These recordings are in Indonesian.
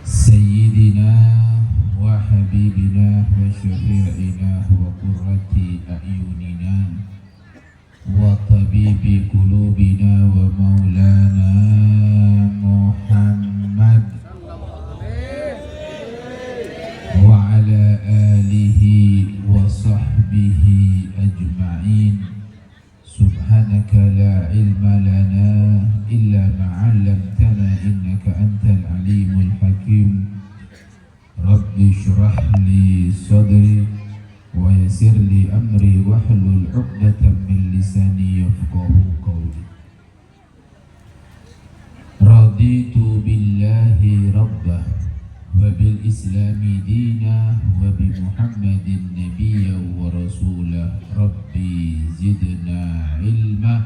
سيدنا وحبيبنا وشفيعنا وقرة أعيننا وطبيب قلوبنا ومولانا محمد وعلى آله وصحبه أجمعين. سبحانك لا علم لنا إلا ما علمتنا إنك أنت العليم الحكيم. رب اشرح لي صدري ويسر لي أمري واحلل عقدة من لساني يفقه قولي. رضيت بالله ربا وبالإسلام دينا وبمحمد نبيا ورسولا. ربي زدنا علما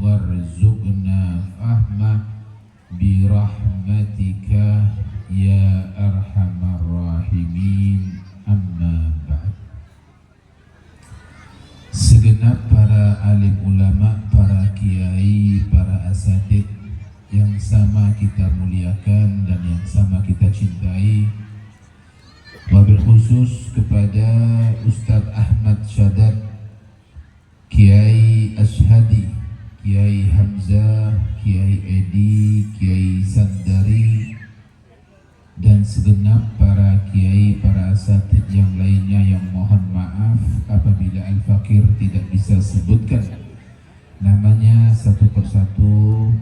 وارزقنا فهما برحمتك يا أرحم الراحمين. أما بعد. Segenap para alim ulama, para kiai, para asatid yang sama kita muliakan dan yang sama kita cintai, wabil khusus kepada Ustadz Ahmad Syadat, Kiai Ashadi, Kiai Hamzah, Kiai Edi, Kiai Sandari, dan segenap para kiai, para asatid yang lainnya yang mohon maaf apabila Al-Fakir tidak bisa sebutkan namanya satu persatu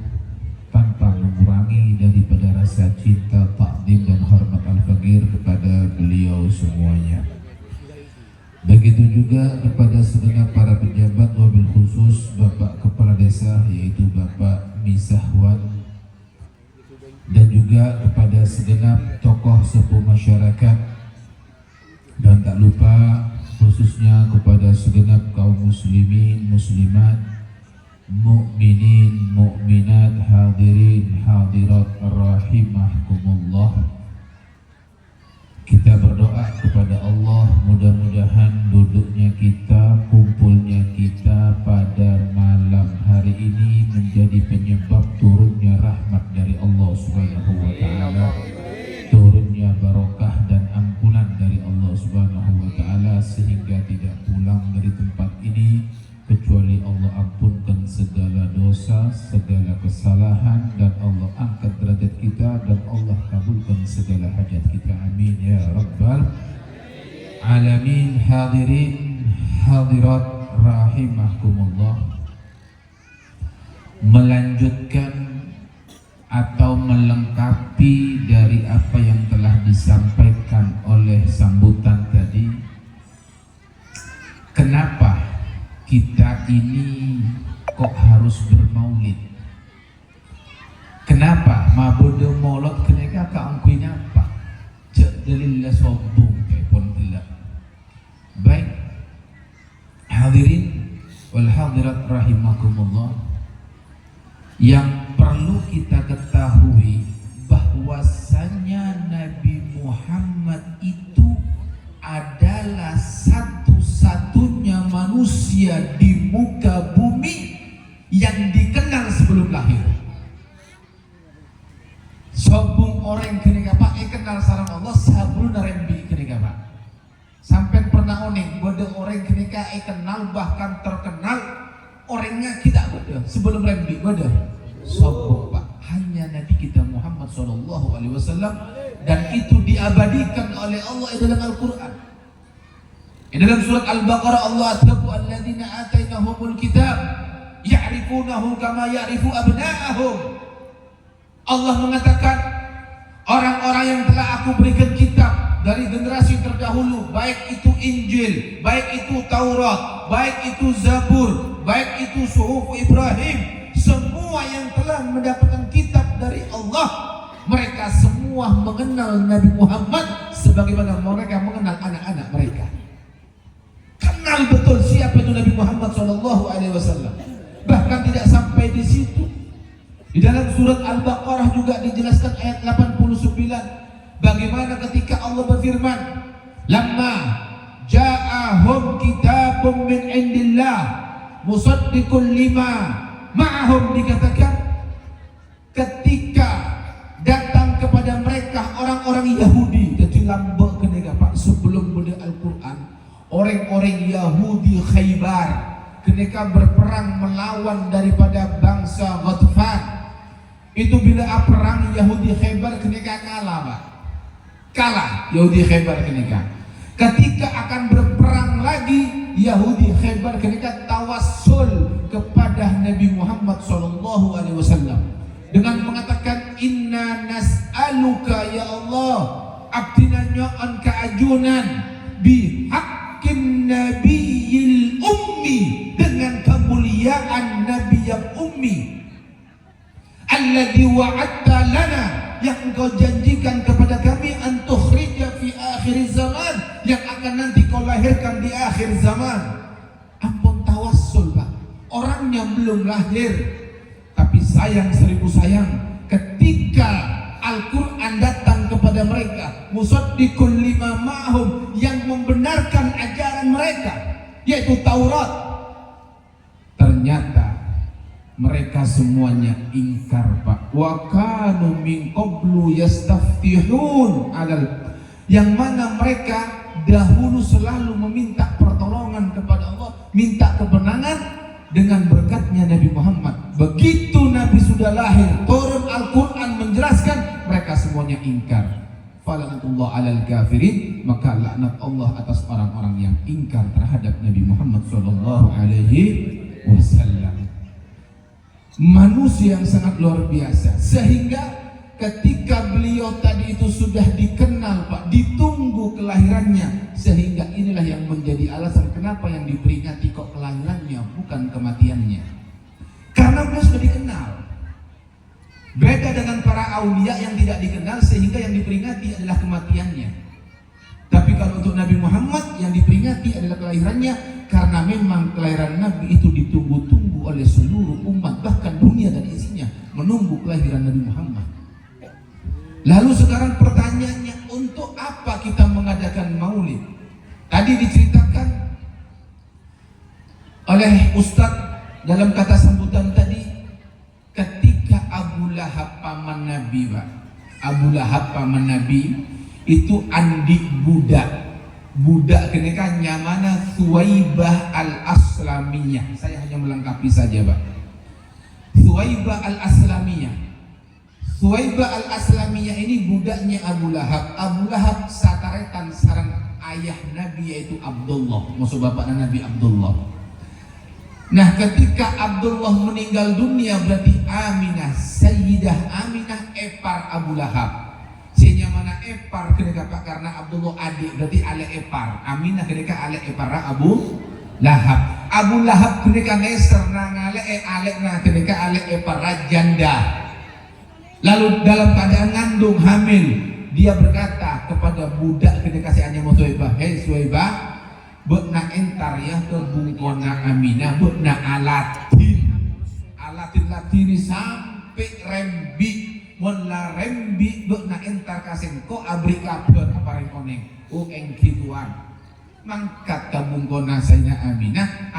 tanpa mengurangi daripada rasa cinta, takdim dan hormat Al-Fakir kepada beliau semuanya. Begitu juga kepada segenap para pejabat, wabil khusus Bapak Kepala Desa yaitu Bapak Misahwan, dan juga kepada segenap tokoh sepuh masyarakat, dan tak lupa khususnya kepada segenap kaum muslimin, muslimat, mukminin, mukminat, hadirin, hadirat rahimahkumullah. Kita berdoa kepada Allah, mudah-mudahan duduknya kita, kumpulnya kita pada malam hari ini menjadi penyebab turunnya rahmat dari Allah Subhanahu wa taala, turunnya barokah dan ampunan dari Allah Subhanahu wa taala, sehingga tidak pulang dari tempat ini kecuali Allah ampunkan segala dosa, segala kesalahan, dan Allah angkat derajat kita, dan Allah kabulkan segala hajat kita. Amin ya rabbal alamin. Hadirin hadirat rahimahkumullah, melanjutkan atau melengkapi dari apa yang telah disampaikan oleh sambutan tadi. Kenapa kita ini kok harus bermaulid? Kenapa mabudu maulid keneka kaangkuinya apa? Cek dalillah sombong pun tidak. Baik, hadirin wal hadirat rahimakumullah, yang perlu kita ketahui bahwasanya Nabi Muhammad itu adalah satu-satunya manusia di muka bumi yang dikenal sebelum lahir. Sobung orang kena Pak kenal sarang Allah sebelum narembi kena Pak. Sampai pernah oning bode orang kena kenal, bahkan terkenal orangnya kita bode sebelum rembi bode. Sobung Pak, hanya Nabi kita Muhammad SAW, dan itu diabadikan oleh Allah dalam Al-Quran. Dalam surat Al-Baqarah Allah atabu alladzina atainahumul kitab ya'rifunahu kama ya'rifu abna'ahum. Allah mengatakan orang-orang yang telah aku berikan kitab dari generasi terdahulu, baik itu Injil, baik itu Taurat, baik itu Zabur, baik itu Suhuf Ibrahim, semua yang telah mendapatkan kitab dari Allah, mereka semua mengenal Nabi Muhammad sebagaimana mereka mengenal anak-anak mereka. Kenal betul siapa itu Nabi Muhammad SAW. Bahkan tidak sampai di situ. Di dalam surat Al-Baqarah juga dijelaskan ayat 89, bagaimana ketika Allah berfirman, "Lamma ja'ahum kitabun min indillah musaddiqul lima ma'ahum", dikatakan ketika datang kepada mereka orang orang-orang Yahudi jadi lambek kenega Pak sebelum beda Al-Quran. Orang-orang Yahudi Khaybar ketika berperang melawan daripada bangsa Ghatfan. Itu bila perang Yahudi Khaybar ketika kalah Pak. Kalah Yahudi Khaybar ketika. Ketika akan berperang lagi Yahudi Khaybar ketika tawassul kepada Nabi Muhammad SAW dengan mengatakan inna nas'aluka ya Allah abdina nyo'an kaajunan bihaqqin nabiyil ummi dengan kemuliaan Nabi yang ummi alladhi wa'adta lana yang engkau janjikan kepada kami antukhrija fi akhir zaman yang akan nanti kau lahirkan di akhir zaman. Ampun tawassul Pak, orangnya belum lahir tapi sayang seribu sayang ketika Al-Quran datang kepada mereka musaddiqul lima ma'hum yang membenarkan ajaran mereka yaitu Taurat, ternyata mereka semuanya ingkar Pak. Wa kanu min qablu yastaftihun alal, yang mana mereka dahulu selalu meminta pertolongan kepada Allah, minta kemenangan dengan berkatnya Nabi Muhammad. Begitu Nabi sudah lahir, turun Al-Quran menjelaskan, mereka semuanya ingkar. Falanatullah alal kafirin, maka laknat Allah atas orang-orang yang ingkar terhadap Nabi Muhammad SAW. Manusia yang sangat luar biasa, sehingga ketika beliau tadi itu sudah dikenal Pak, ditunggu kelahirannya, sehingga inilah yang menjadi alasan kenapa yang diperingati kok kelahirannya bukan kematiannya, karena beliau sudah dikenal. Beda dengan para aulia yang tidak dikenal sehingga yang diperingati adalah kematiannya. Tapi kalau untuk Nabi Muhammad yang diperingati adalah kelahirannya, karena memang kelahiran Nabi itu ditunggu-tunggu oleh seluruh umat, bahkan dunia dan isinya menunggu kelahiran Nabi Muhammad. Lalu sekarang pertanyaannya, untuk apa kita mengadakan maulid? Tadi diceritakan oleh Ustadz dalam kata sambutan tadi, ketika Abu Lahab paman Nabi Pak, Abu Lahab paman Nabi itu andik budak ketika nyamana Thuwaibah al-Aslamiyah. Saya hanya melengkapi saja Pak. Thuwaibah al-Aslamiyah. Thuwaibah al-Aslamiyah ini budaknya Abu Lahab. Abu Lahab sataretan sarang ayah Nabi yaitu Abdullah, maksud bapaknya Nabi Abdullah. Nah ketika Abdullah meninggal dunia berarti Aminah, Sayyidah Aminah epar Abu Lahab. Sehingga mana epar ketika Pak, karena Abdullah adik berarti ale epar. Aminah ketika ale epar Abu Lahab. Abu Lahab ketika neser ngale ale na ketika ale epar janda. Lalu dalam keadaan ngandung hamil, dia berkata kepada budak ketika si Anya Suwaibah, hei Suwaibah, bekna entar ya ke bungkona Aminah, bekna alatin latini sampai rembi, wala rembi bekna entar kasen ko abri kabar apa rekoneng, eng kituan, mangkat ke bungkona saya Aminah,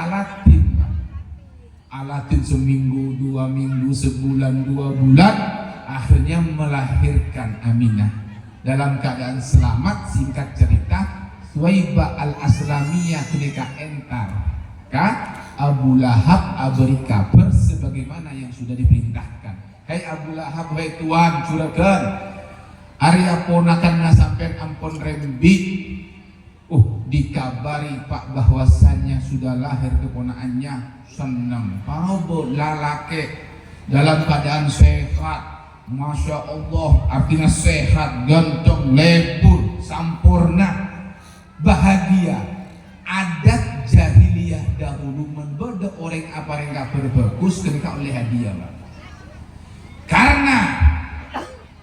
alatin seminggu, 2 minggu, sebulan, 2 bulan. Akhirnya melahirkan Aminah dalam keadaan selamat. Singkat cerita, Thuwaibah al-Aslamiyah ketika entar Abu Lahab abri kabar sebagaimana yang sudah diperintahkan. Hei Abu Lahab, hei tuan curagan Arya ponakan sampai ampun rembi. Dikabari Pak bahwasannya sudah lahir keponakannya senang parobo lalake dalam keadaan sehat. Masya Allah, artinya sehat, ganteng, lebur, sampurna, bahagia. Adat jahiliyah dahulu membeda orang apa yang gak berbagus ketika oleh hadiah Pak. Karena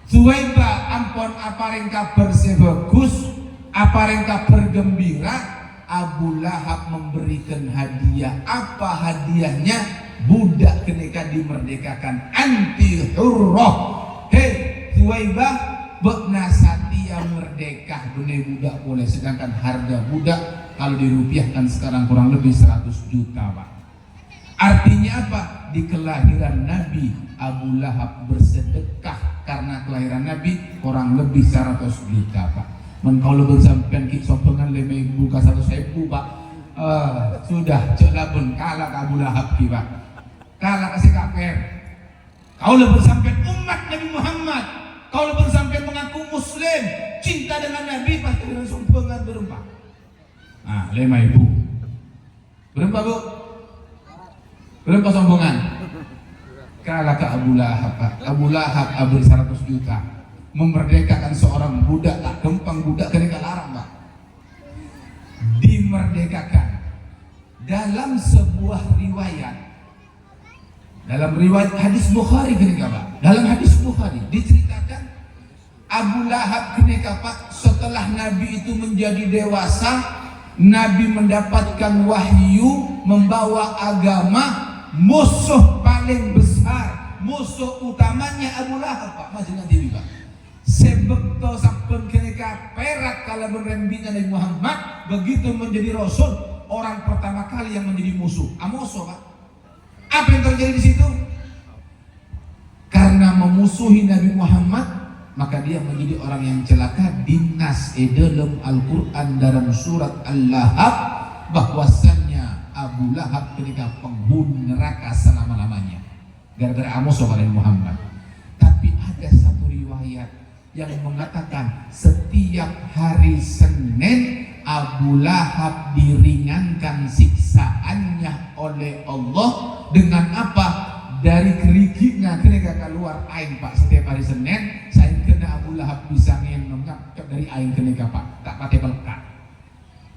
Thuwaibah ampun apa yang kabar sebagus, apa yang kabar gembira, Abu Lahab memberikan hadiah. Apa hadiahnya? Budak ketika dimerdekakan, anti hurrah. Hei Thuwaibah, bekna satia merdeka, benih budak boleh. Sedangkan harga budak kalau dirupiahkan sekarang kurang lebih 100 juta Pak. Artinya apa? Di kelahiran Nabi, Abu Lahab bersedekah karena kelahiran Nabi kurang lebih 100 juta Pak. Men kalau bersampean ki sopengan 5.000 ke 100.000 Pak, sudah celabun kalah ke Abu Lahab ki Pak, kalah ke si kafir. Kau lebih bersampean umat Nabi Muhammad, kau lebih bersampean mengaku Muslim, cinta dengan Nabi, pasti dengan sopengan berempat. 5.000 berapa Bu? Berapa sombongan? Kalah ke Abu Lahab Pak. Abu Lahab ambil 100 juta memerdekakan seorang budak, tak gempang budak ketika larang Pak, dimerdekakan. Dalam sebuah riwayat, dalam riwayat hadis Bukhari ketika Pak, dalam hadis Bukhari diceritakan Abu Lahab ketika Pak, setelah Nabi itu menjadi dewasa, Nabi mendapatkan wahyu membawa agama, musuh paling besar, musuh utamanya Abu Lahab Pak, masih nanti Pak. Sebekto sampun kenika perak kala berembina Nabi Muhammad, begitu menjadi Rasul, orang pertama kali yang menjadi musuh Amoso Pak. Apa yang terjadi di situ? Karena memusuhi Nabi Muhammad, maka dia menjadi orang yang celaka. Dinas dalam Al-Quran dalam surat Al-Lahab bahwasannya Abu Lahab ketika penghuni neraka selama-lamanya gara-gara Amos kepada Muhammad. Tapi ada satu riwayat yang mengatakan setiap hari Senin Abu Lahab diringankan siksaannya oleh Allah dengan apa? Dari kerikiknya ketika keluar air Pak. Setiap hari Senin saya kena Abu Lahab bisa minum dari air ketika Pak, tak pakai pelkat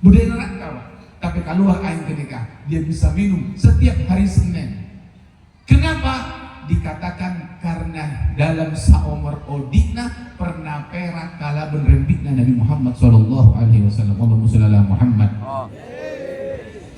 budaya neraka Pak. Tapi keluar air ketika dia bisa minum setiap hari Senin. Kenapa? Dikatakan karena dalam saumur Odina pernah perak kala berembitnya Nabi Muhammad SAW. Allahumma sholli ala Muhammad.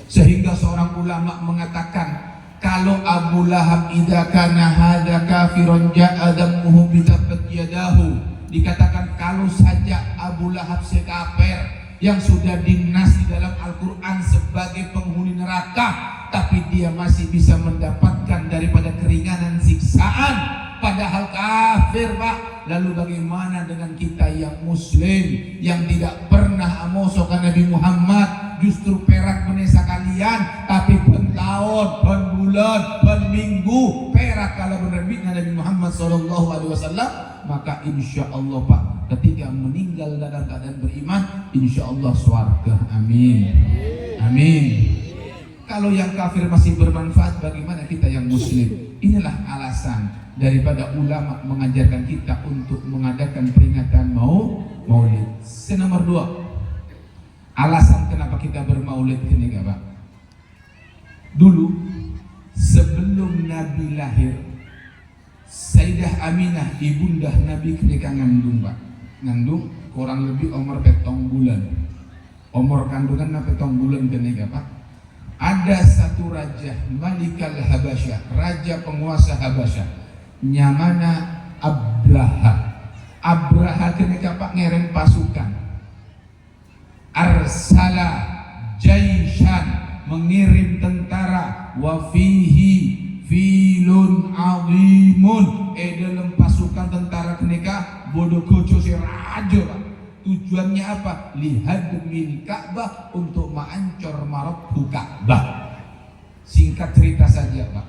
Sehingga seorang ulama mengatakan, kalau Abu Lahab idza kana hadza kafiran ja'a dhammuhu bi tabbat yadahu, dikatakan kalau saja Abu Lahab si kafir yang sudah dinas di dalam Al-Quran sebagai penghuni neraka, tapi dia masih bisa mendapatkan daripada keringanan siksaan, padahal kafir Pak. Lalu bagaimana dengan kita yang Muslim yang tidak pernah amosokan Nabi Muhammad, justru perak menesa kalian, tapi tahun, bulan, minggu perak kalau menerbitnya Nabi Muhammad SAW, maka insya Allah Pak, ketika meninggal dalam keadaan beriman, insya Allah swarga. Amin. Amin. Kalau yang kafir masih bermanfaat, bagaimana kita yang Muslim? Inilah alasan daripada ulama mengajarkan kita untuk mengadakan peringatan maulid. Nomor 2, alasan kenapa kita bermaulid ini Pak. Dulu sebelum Nabi lahir, Sayyidah Aminah ibundah Nabi ketika ngandung Pak, ngandung kurang lebih umur 7 bulan. Umur kandungan 7 bulan ketika Pak. Ada satu raja Malikal Habasyah, raja penguasa Habasyah, nyamana Abraha. Abraha ketika Pak ngerem pasukan, arsala jaishan, mengirim tentara, wafihi filun azimun, dalam pasukan tentara kenika bodoh koco si raja Pak. Tujuannya apa? Lihadmil Ka'bah, untuk menghancur marabhu Ka'bah. Singkat cerita saja Pak,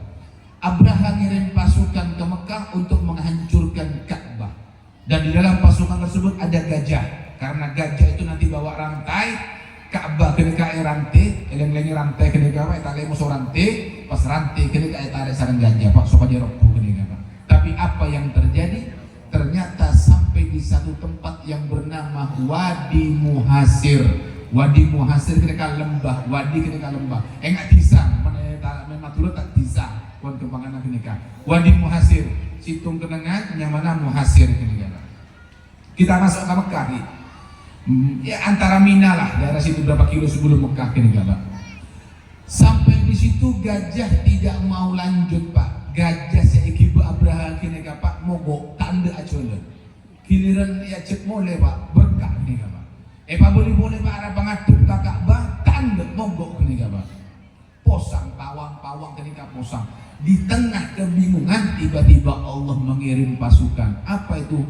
Abraha ngirim pasukan ke Mekah untuk menghancurkan Ka'bah, dan di dalam pasukan tersebut ada gajah, karena gajah itu nanti bawa rantai Ka'bah kenika rantai, eleng-eleng rantai kenika Pak, tak lemos rantai, pas rantai kenika tarik sarang gajah Pak, supaya roboh kenika Pak. Tapi apa yang terjadi? Ternyata sampai di satu tempat yang bernama Wadi Muhasir. Wadi Muhasir ketika lembah, wadi ketika lembah. Enggak disang, memang turut tak disang. Kon kembangan kenika. Wadi Muhasir, situng kenengan yang mana Muhasir kenika. Kita masuk ke Mekah nih. Ya antara Mina lah, daerah situ berapa kilo sebelum Mekah kenika Pak. Sampai di situ gajah tidak mau lanjut Pak. Gajah seikibu Abraha kenika Pak mogok tanda aculan. Giliran ya cek boleh Pak berkah kenika Pak. Pak boleh Pak arah pengaduk kakak Pak tanda mogok kenika Pak. Posang pawang kenika posang. Di tengah kebingungan tiba-tiba Allah mengirim pasukan. Apa itu?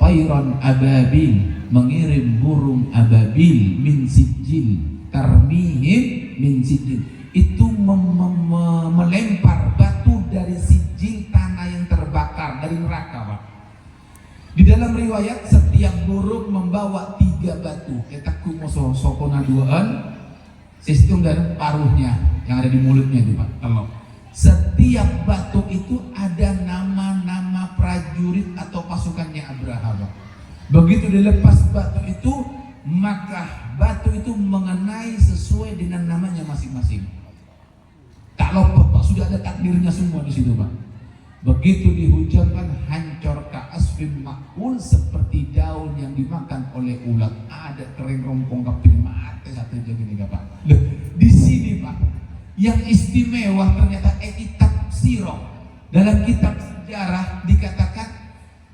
Tayran ababil, mengirim burung ababil min sijil, tarmihim min sijil. Itu melempar batu dari sijil, tanah yang terbakar dari neraka, Pak. Di dalam riwayat setiap burung membawa 3 batu. Kita kumoso sokona duaan, sistem dan paruhnya yang ada di mulutnya itu, Pak. Kalau setiap batu itu ada nama-nama prajurit atau pasukannya Abraha, Pak. Begitu dilepas batu itu, maka batu itu mengenai sesuai dengan namanya masing-masing. Tak lopot, Pak. Sudah ada takdirnya semua di situ, Pak. Begitu dihujamkan, hancur ka'asfin ma'kul, seperti daun yang dimakan oleh ulat. Ada kering rompong kapil mati satu jadi nih, Pak. Loh, di sini, Pak, yang istimewa ternyata kitab sirah. Dalam kitab sejarah dikatakan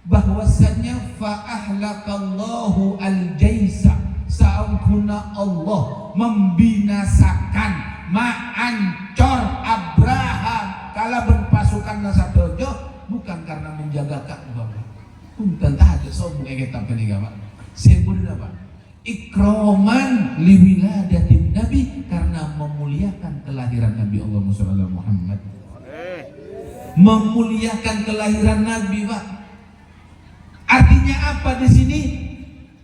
bahwasanya fa'ahlakallahu al-jaisa, sa'angkuna Allah membinasakan, ma'ancor Abraham kala berpasukan nasadojo, bukan karena menjaga Ka'bah, punten ada sombong kitab ini, Pak. Sebut apa? Ikroman liwiladatin Nabi, karena memuliakan kelahiran Nabi Allah Muhammad. Memuliakan kelahiran Nabi, Pak. Artinya apa di sini?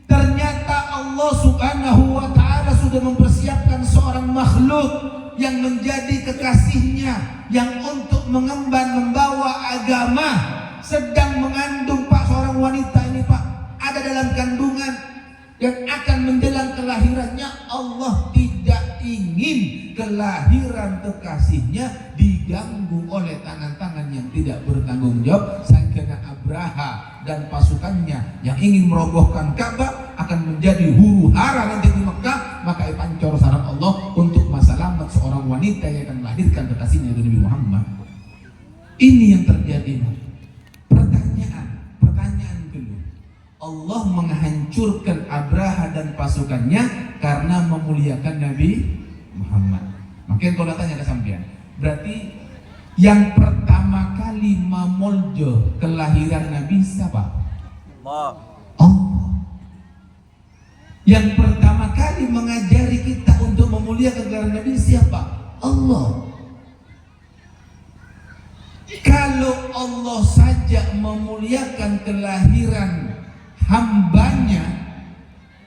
Ternyata Allah Subhanahu wa taala sudah mempersiapkan seorang makhluk yang menjadi kekasihnya, yang untuk mengemban membawa agama, sedang mengandung, Pak, seorang wanita ini, Pak, ada dalam kandungan yang akan menjelang kelahirannya. Allah tidak ingin kelahiran kekasihnya diganggu oleh tangan-tangan yang tidak bertanggung jawab. Sangkana Abraha dan pasukannya yang ingin merobohkan Ka'bah akan menjadi huru hara nanti di Mekah, maka pancor saran Allah untuk masalamat seorang wanita yang akan melahirkan kekasihnya itu Nabi Muhammad. Ini yang terjadi. Pertanyaan kedua, Allah menghancurkan Abraha dan pasukannya karena memuliakan Nabi Muhammad. Makanya kalau tanya ke sampean, berarti yang pertama kali memoljo kelahiran Nabi siapa? Allah. Yang pertama kali mengajari kita untuk memuliakan kelahiran Nabi siapa? Allah. Kalau Allah saja memuliakan kelahiran hambanya,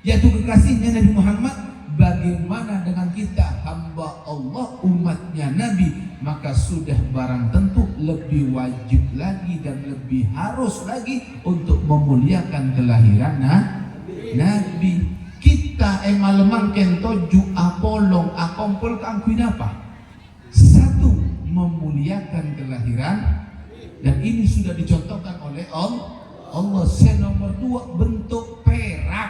yaitu kekasihnya Nabi Muhammad, bagaimana dengan kita, hamba Allah, umatnya Nabi? Maka sudah barang tentu lebih wajib lagi dan lebih harus lagi untuk memuliakan kelahiran Nabi. Kita malemang kentoju apolong akompol kangkuin apa? Satu, memuliakan kelahiran, dan ini sudah dicontohkan oleh Allah. Nomor 2, bentuk perak,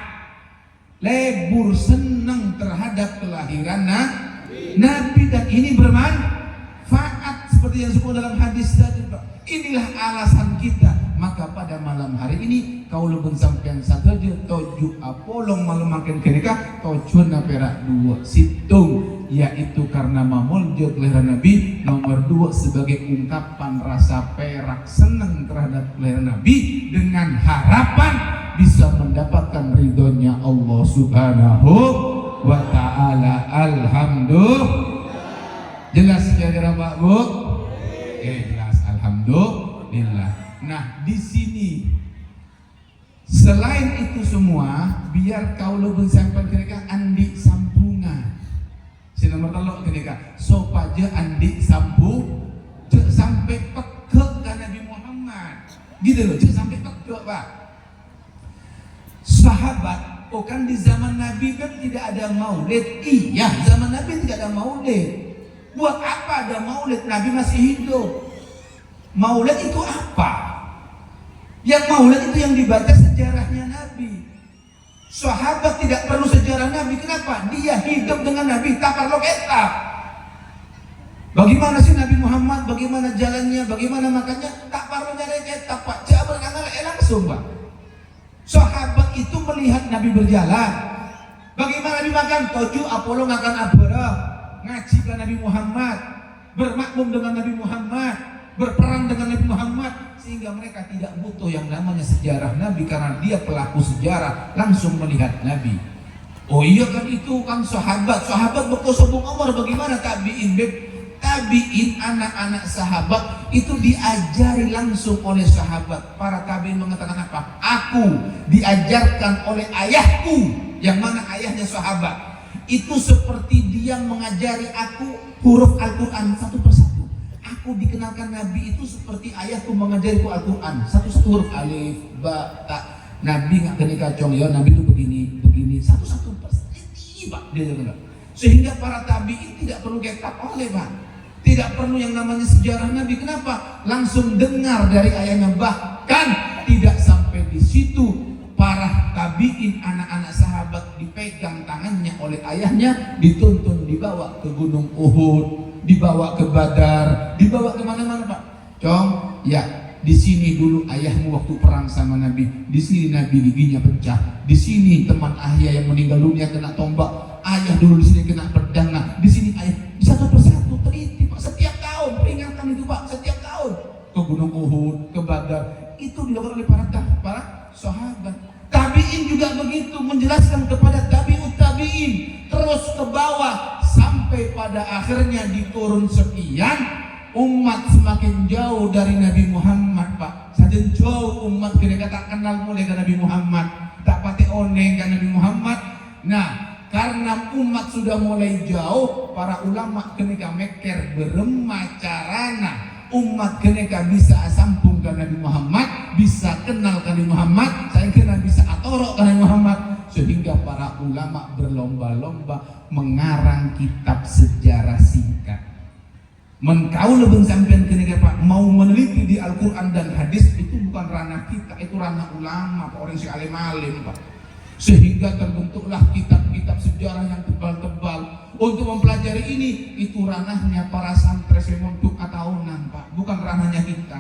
lebur senang terhadap kelahiran Nabi, dan ini bermanfaat seperti yang disebut dalam hadis tadi, Pak. Inilah alasan kita. Maka pada malam hari ini kau lebih sampean satu aja toju apolong malam makin kenika tojuan perak 2 situng, yaitu karena memoljo kelahiran Nabi. Nomor 2 sebagai ungkapan rasa perak senang terhadap kelahiran Nabi dengan harapan bisa mendapatkan ridhonya Allah Subhanahu wa ta'ala. Alhamdulillah. Jelas kira-kira, Pak, Bu? Jelas, alhamdulillah. Nah, di sini selain itu semua, biar kau lebih sampai kira andi sambungan. Si nomor telok kira sopaja andi sambung, cek sampai pekek ke Nabi Muhammad. Gitu loh, cek sampai pekek, Pak. Sahabat, kan di zaman Nabi kan tidak ada maulid. Iya, zaman Nabi tidak ada maulid. Buat apa ada maulid? Nabi masih hidup. Maulid itu apa? Yang maulid itu yang dibaca sejarahnya Nabi. Sahabat tidak perlu sejarah Nabi. Kenapa? Dia hidup dengan Nabi. Tak perlu kitab. Bagaimana sih Nabi Muhammad? Bagaimana jalannya? Bagaimana makannya? Tak perlu nyari kitab, Pak. Jangan berkenal langsung, Pak. Sahabat itu melihat Nabi berjalan. Bagaimana Nabi makan? Toju apolo makan abara. Ngaji ke Nabi Muhammad. bermakmum dengan Nabi Muhammad, berperang dengan Nabi Muhammad, sehingga mereka tidak butuh yang namanya sejarah Nabi karena dia pelaku sejarah, langsung melihat Nabi. Oh iya kan, itu kan sahabat berkosong Umar, bagaimana tabi'in tabi'in, anak-anak sahabat itu diajari langsung oleh sahabat. Para tabi'in mengatakan apa? Aku diajarkan oleh ayahku, yang mana ayahnya sahabat. Itu seperti dia mengajari aku huruf Al-Quran satu persatu. Aku dikenalkan Nabi itu seperti ayahku mengajariku Al-Quran satu-satu huruf, alif, ba, ta. Nabi nggak kena kacong ya, Nabi itu begini satu-satu persatu. Dia dengar. Sehingga para tabi'in tidak perlu ketak oleh Pak. Tidak perlu yang namanya sejarah Nabi. Kenapa? Langsung dengar dari ayahnya. Bahkan tidak sampai di situ, para tabi'in, anak-anak sahabat dipegang tangannya oleh ayahnya, dituntun dibawa ke Gunung Uhud, dibawa ke Badar, dibawa kemana-mana Pak. Cong, ya di sini dulu ayahmu waktu perang sama Nabi, di sini Nabi giginya pecah, di sini teman ayah yang meninggal dunia kena tombak, ayah dulu di sini kena pedang, nah di sini ayah, di satu persatu teliti Pak, setiap tahun peringatan itu Pak, setiap tahun ke Gunung Uhud, ke Badar, itu dilakukan oleh para sahabat. Tabi'in juga begitu, menjelaskan kepada tabi'ut tabi'in, terus ke bawah sampai pada akhirnya diturun sekian. Umat semakin jauh dari Nabi Muhammad Pak. Sajen jauh umat kira tak kenal mulai ke Nabi Muhammad, tak pati oneng ke Nabi Muhammad. Nah, karena umat sudah mulai jauh, para ulama kenika meker beremacarana umat kenika bisa sampung ke Nabi Muhammad, bisa kenal ke Nabi Muhammad, saya kira bisa atorok ke Nabi Muhammad, sehingga para ulama berlomba-lomba mengarang kitab sejarah singkat. Kau lebih sampean kenika Pak mau meneliti di Al-Quran dan hadis, itu bukan ranah kita, itu ranah ulama Pak, orang si alim-alim Pak. Sehingga terbentuklah kitab-kitab sejarah yang tebal-tebal untuk mempelajari ini. Itu ranahnya para santri semontuk atahunan Pak, bukan ranahnya kita.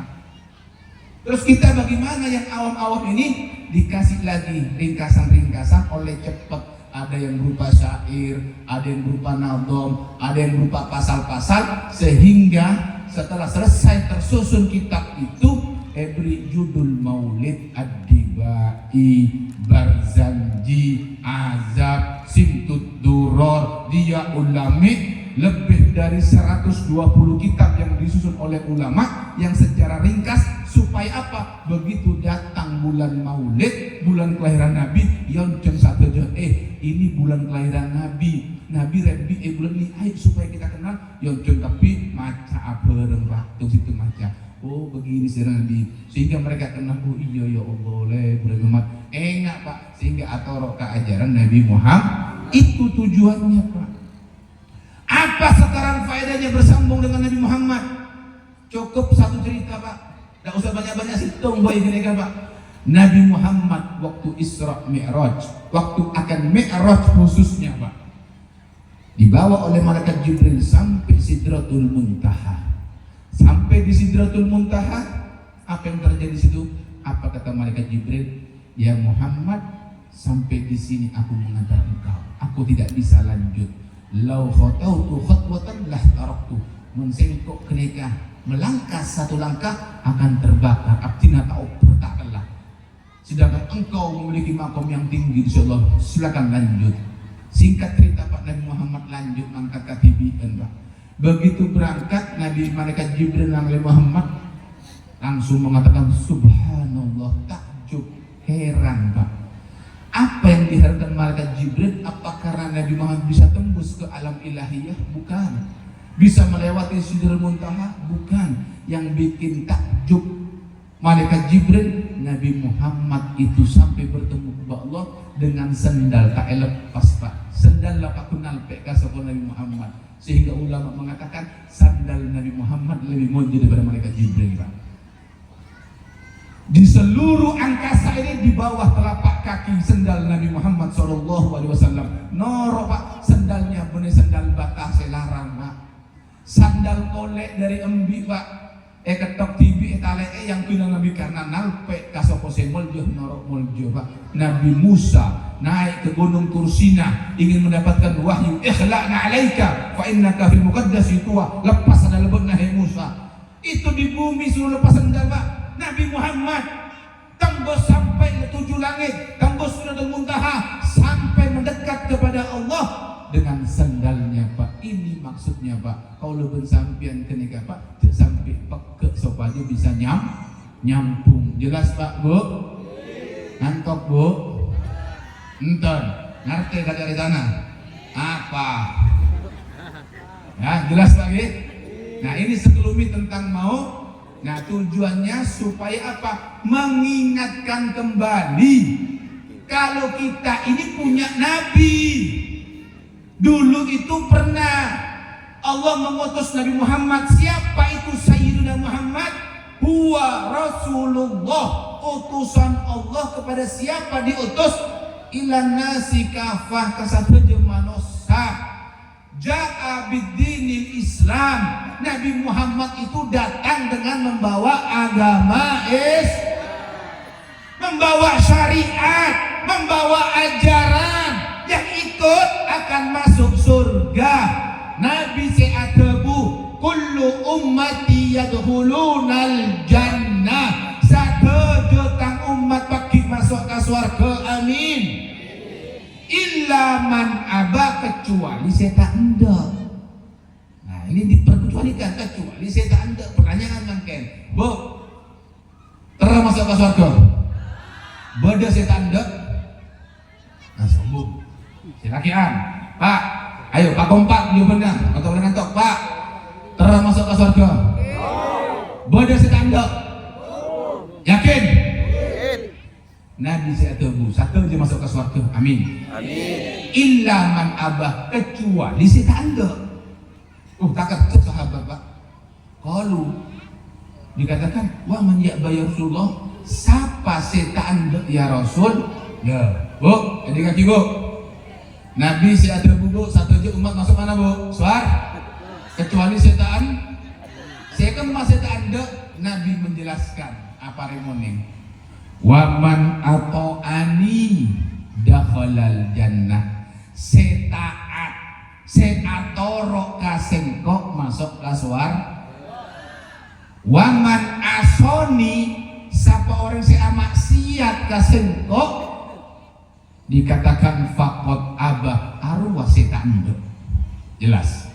Terus kita bagaimana yang awam-awam ini dikasih lagi ringkasan-ringkasan oleh cepat. Ada yang berupa syair, ada yang berupa nadom, ada yang berupa pasal-pasal, sehingga setelah selesai tersusun kitab itu, beri judul Maulid Ad-Dibai, Barzanji, Azab, Simtud Duror, Dia Ulami. Lebih dari 120 kitab yang disusun oleh ulama yang secara ringkas, supaya apa? Begitu datang bulan Maulid, bulan kelahiran Nabi, yang jam satu aja, ini bulan kelahiran Nabi Rabi, bulan ini ayo supaya kita kenal, yang jam tapi maca bareng waktu situ maca. Oh begini sih Nabi, sehingga mereka kenal. Oh iya ya Allah, boleh umat enggak Pak, sehingga atorok ke ajaran Nabi Muhammad. Itu tujuannya Pak. Apa sekarang faedahnya bersambung dengan Nabi Muhammad? Cukup satu cerita Pak, tidak usah banyak-banyak situng boy mereka Pak. Nabi Muhammad waktu Isra Mi'raj, waktu akan Mi'raj khususnya Pak, dibawa oleh malaikat Jibril sampai Sidratul Muntaha. Sampai di Sidratul Muntaha, apa yang terjadi di situ? Apa kata malaikat Jibril? Ya Muhammad, sampai di sini aku mengantar engkau, aku tidak bisa lanjut. Lau khatautu khatwatan lah taraktu, mensengkok kenika melangkah satu langkah akan terbakar, abdina ta'ub bertaklah. Sedangkan engkau memiliki makom yang tinggi, insyaallah silakan lanjut. Singkat cerita Pak, Nabi Muhammad lanjut angkat katibian Pak. Begitu berangkat, Nabi malaikat Jibril Nabi Muhammad langsung mengatakan subhanallah, takjub, heran Pak. Apa yang diherankan malaikat Jibril? Apa karena Nabi Muhammad bisa tembus ke alam ilahiyah? Bukan. Bisa melewati Sidratul Muntaha? Bukan. Yang bikin takjub malaikat Jibril, Nabi Muhammad itu sampai bertemu kepada Allah dengan sendal tak lepas Pak. Sendal lapak kenal peka sapa Nabi Muhammad. Sehingga ulama mengatakan sandal Nabi Muhammad lebih mulia daripada malaikat Jibril Pak. Di seluruh angkasa ini, di bawah telapak kaki sendal Nabi Muhammad SAW. Noro Pak, sendalnya bener sendal bata selarang Pak. Sandal kolek dari embi Pak. Ketok tibi etale yang pinang Nabi karena nalpe kasopo semoljo norok moljo Pak. Nabi Musa naik ke gunung Tursina ingin mendapatkan wahyu, ikhla'na alaika fa innaka fil muqaddasi tuwa, lepas sandal Itu di bumi suruh lepas sendal Pak. Nabi Muhammad tembus sampai 7 langit, tembus Sidratul Muntaha sampai mendekat kepada Allah dengan sendalnya Pak. Ini maksudnya Pak. Kalau bersampian kenika Pak, sampai pekek supaya bisa nyambung. Jelas Pak Bu? Ngantok Bu? Enten. Ngerti kata dari sana? Apa? Ya jelas Pak Bu? Nah ini sekelumit tentang mau. Nah tujuannya supaya apa? Mengingatkan kembali kalau kita ini punya Nabi. Dulu itu pernah Allah mengutus Nabi Muhammad. Siapa itu Sayyidina Muhammad? Huwa Rasulullah, utusan Allah kepada siapa diutus? Ilan nasi kafah, kasabejeng manusia. Ja'a bid-dinil Islam. Nabi Muhammad itu datang dengan membawa agama membawa syariat, membawa ajaran. Yang ikut akan masuk surga. Nabi se'adabu kullu ummati yadkhulunal jannah. Sadejo tang umat bagi masuk ke surga, amin. Illa man aba, kecuali setan anda. Nah ini diperkecualikan, kecuali setan anda. Pertanyaan mungkin Bu, terus masuk ke surga beda setan anda? Nah sombong silakan Pak, ayo Pak kompak dia benar atau ngantok Pak, terus masuk ke surga beda setan anda? Yakin? Nabi saya tunggu satu aja masuk ke surga, amin. Amin. Illa man abah, kecuali setan anda. Takut sahabat Pak. Kalau dikatakan wa man ya'ba ya Rasulullah, siapa setan anda ya Rasul? Ya, Bu, jadi kaki Bu. Nabi saya tunggu Bu, satu aja umat masuk mana Bu? Surga. Kecuali setan. Saya kan masih setan anda. Nabi menjelaskan apa remoning. Waman atau ani dakhalal jannah. Setaat seatoro kasengkok masuk ke surga. Waman asoni, siapa orang yang maksiat kasengkok, dikatakan faqad abah, arwah setan. Jelas?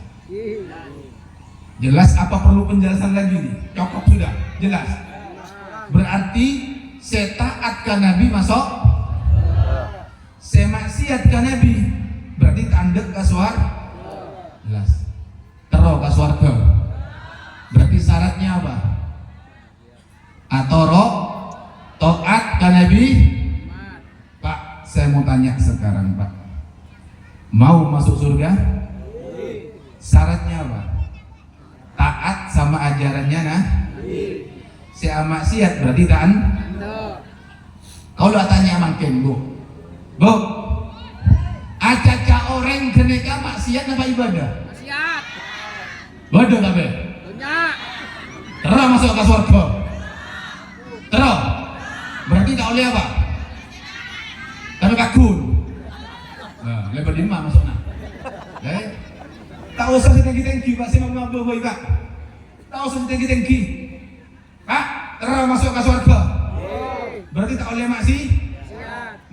Jelas apa perlu penjelasan lagi nih? Cukup sudah? Jelas? Berarti setaat ke Nabi masuk, semaksiat ke Nabi berarti tandek ke surga. Jelas. Terus ke surga berarti syaratnya apa? Atoro taat ke Nabi. Pak, saya mau tanya sekarang Pak, mau masuk surga syaratnya apa? Taat sama ajarannya nah. Maksiat berarti kan? Kalau tanya makin Bu, acaca orang keneka maksiat apa ibadah? Maksiat. Bodoh kabeh. Banyak. Terus masuk ke surga. Terus berarti tak oleh apa? Tapi kakun. Nah, lebar 5 masuk nah. Tak usah tinggi-tinggi Pak, saya mau boy Pak. Tak usah tinggi-tinggi. Pak, terus masuk ke surga. Berarti tak oleh maksiat.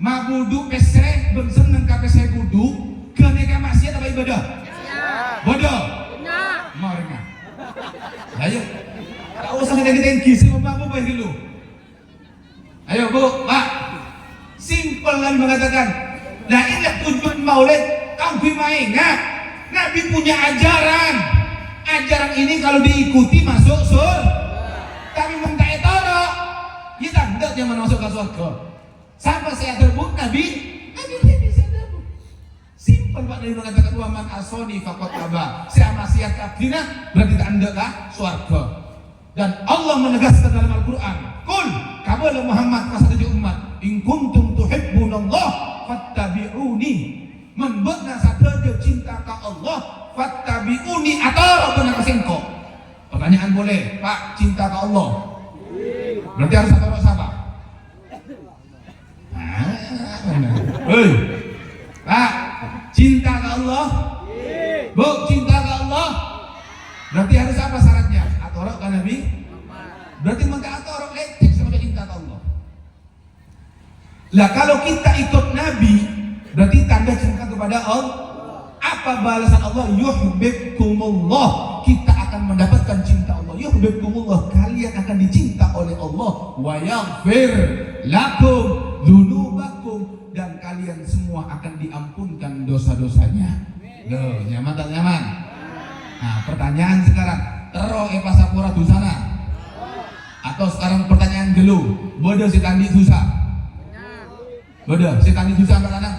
Mabudu pesre bensen nengka pesre kudu keneka maksiat apa ibadah? Bodoh. Marina. Ayo. Tak usah tinggi-tinggi, sih mau apa dulu. Ayo Bu, Pak. Simpel Nabi mengatakan. Nah ini tujuan Maulid. Kau ingat, Nabi punya ajaran. Ajaran ini kalau diikuti masuk surga. Tapi minta etoro, kita tidak yang masuk ke surga. Sampai saya terbuk Nabi bisa terbuk. Simpel Pak Nabi mengatakan waman asoni faqad aba. Saya maksiat abdina berarti tak anda ke surga. Dan Allah menegaskan dalam Al-Quran, Qul kabala Muhammad kasatuju umat, in kuntum tuhibbunallah fattabi'uni. Membena satejo cinta ke Allah, fattabi'uni atoro benar kesengko. Pertanyaan boleh, Pak, cinta ke Allah berarti harus atoro siapa? Hei, Pak, cinta ke Allah? Bu, cinta ke Allah berarti harus apa syaratnya? Atau orok kan Nabi? Berarti mengtaat orok lecek sama cinta Allah. Lah kalau kita ikut Nabi, berarti tanda cinta kepada Allah. Apa balasan Allah? Yuhibbukumullah. Kita akan mendapatkan cinta Allah. Yuhibbukumullah, kalian akan dicinta oleh Allah. Wa yaghfir lakum dzunubakum, dan kalian semua akan diampunkan dosa-dosanya. Loh, nyaman tak nyaman? Nah, pertanyaan sekarang, tero pasapura di sana? Atau sekarang pertanyaan gelu, bodoh si tandi susah? Bodoh si tandi susah enggak lanang?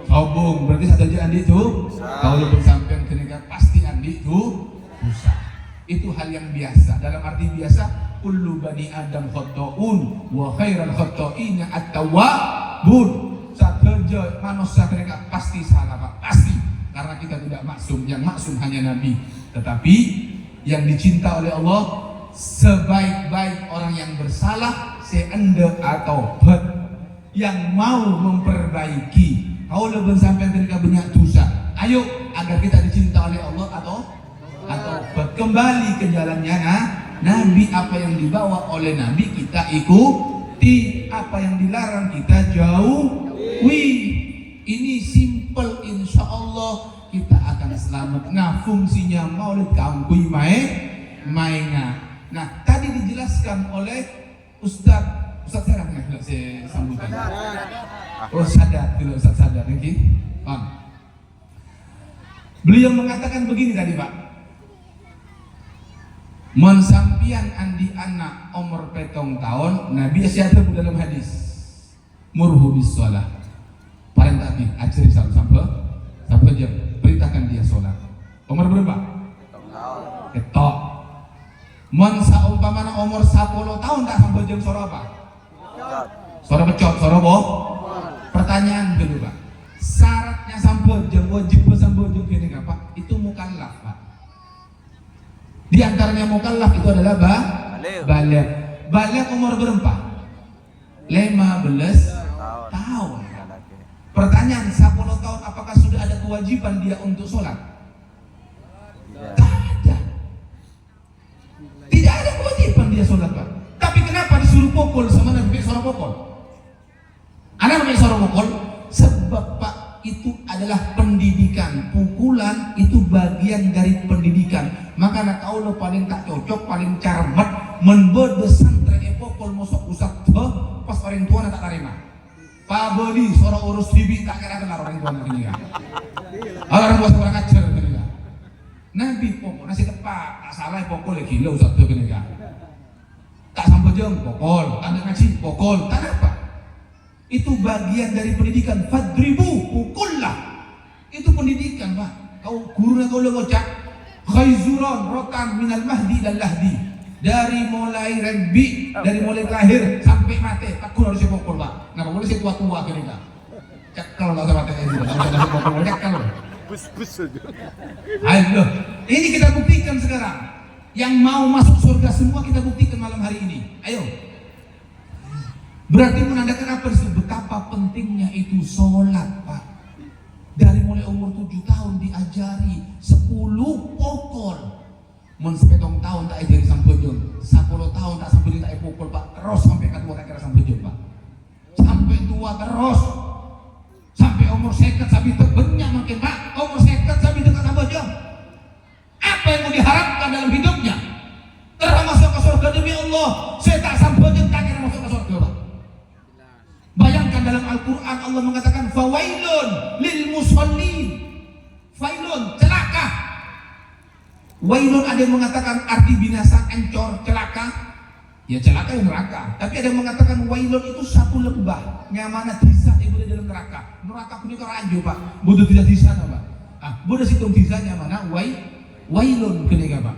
Sobong, berarti saja andi itu kalau bersampean kenika pasti andi itu susah. Itu hal yang biasa. Dalam arti biasa, kullu bani adam khata'un wa khairal khata'ina at-tawwabun. Saja manusia kenika pasti salah, Pak. Pasti. Karena kita tidak maksum, yang maksum hanya Nabi. Tetapi yang dicinta oleh Allah, sebaik-baik orang yang bersalah, seende atau bet, yang mau memperbaiki. Kau lebih sampai ketika banyak dosa. Ayo agar kita dicinta oleh Allah atau kembali ke jalannya Nabi. Apa yang dibawa oleh Nabi kita ikuti, apa yang dilarang kita jauhi. Ini simple, insya Allah kita akan selamat. Nah, fungsinya maulid kampui mainga. Nah, tadi dijelaskan oleh Ustaz Sarang ya, kalau saya sambutkan. Oh, sadar, kalau Ustaz sadar lagi. Beliau mengatakan begini tadi, Pak. Mensampian andi anak umur 7 tahun, Nabi asyhadu dalam hadis. Murhu bis shalah. Paling tadi ajari sampai jam perintahkan dia sholat. Umur berapa? 7 tahun. Ketok. Umpamana umur 10 tahun tak sampai jam suara apa? Suara pecot, suara boh. Pertanyaan dulu, Pak. Syaratnya sampai jam, wajib sampai jam gini Pak? Itu mukallaf, Pak. Di antaranya mukallaf itu adalah baligh. Baligh umur berapa? 15 tahun. Pertanyaan, 10 tahun apakah sudah ada kewajiban dia untuk sholat? Tidak ada kewajiban dia sholat, Pak. Tapi kenapa disuruh pukul sama Nabi suruh pukul? Ada namanya suruh pukul sebab, Pak, itu adalah pendidikan. Pukulan itu bagian dari pendidikan. Maka nak kau lo paling tak cocok, paling carmet membedesan trek pukul masuk usap pas orang tua nak tak terima. Pak Bodi, seorang urus bibi tak kira kenal orang tua begini kan? Orang tua seorang ajar begini kan? Nabi pokok nasi tepat, tak salah pokok lagi lo usah begini kan? Tak sampai jam pokok, tanda ngaji pokok, tak apa? Itu bagian dari pendidikan. Fadribu, pukullah. Itu pendidikan, Pak. Kau gurunya kau lo ngocak, khayzuran rotan minal mahdi dan lahdi. Dari mulai rembi, dari mulai lahir sampai mati, aku harus pukul, Pak. Nggak boleh si tua-tua gini kan? Cekal lah sama teh itu, nggak pukul, cekal. Bus saja. Ayo, ini kita buktikan sekarang. Yang mau masuk surga semua kita buktikan malam hari ini. Ayo. Berarti menandakan apa sih? Betapa pentingnya itu sholat, Pak. Dari mulai umur 7 tahun diajari 10 pokol. Menspetong tahun tak ajari sampai jam, 10 tahun tak sampai tak pukul, Pak. Terus sampai kedua tak kira sampai jam, Pak. Sampai tua terus. Sampai umur 50 sampai terbanyak makin, Pak. Umur 50 sampai dekat sampai jam. Apa yang mau diharapkan dalam hidupnya? Terus masuk ke surga demi Allah. Saya tak sampai jam tak kira masuk ke surga, Pak. Bayangkan dalam Al-Quran Allah mengatakan fawailun lil musallin. Failun, celaka. Wailun ada yang mengatakan arti binasa, encor, celaka. Ya celaka yang neraka. Tapi ada yang mengatakan wailun itu satu lembah nyamana disa yang berada dalam neraka. Neraka punya keranjo, Pak. Bodoh tidak di sana, Pak. Bodoh situ disa nyamana wailun kenika, Pak.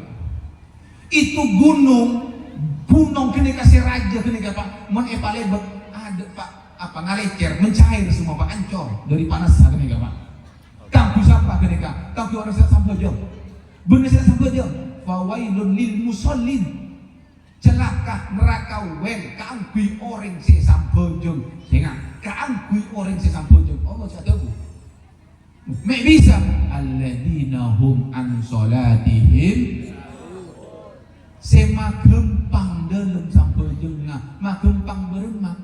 Itu gunung kenika si raja kenika, Pak. Menepalebet ada, Pak. Apa ngalecer, mencair semua, Pak. Ancor dari panas kenika, Pak. Kampus apa kenika? Kampus orang sampai jam. Benar saya sampai jam. Fawailun lil musallin. Celaka neraka wen kaangui orang si sampai jam. Ingat, kaangui orang si sampai jam. Allah cakap tu. Mek bisa alladzina hum an salatihim sema gempang dalam sampai jengah mah gempang beremak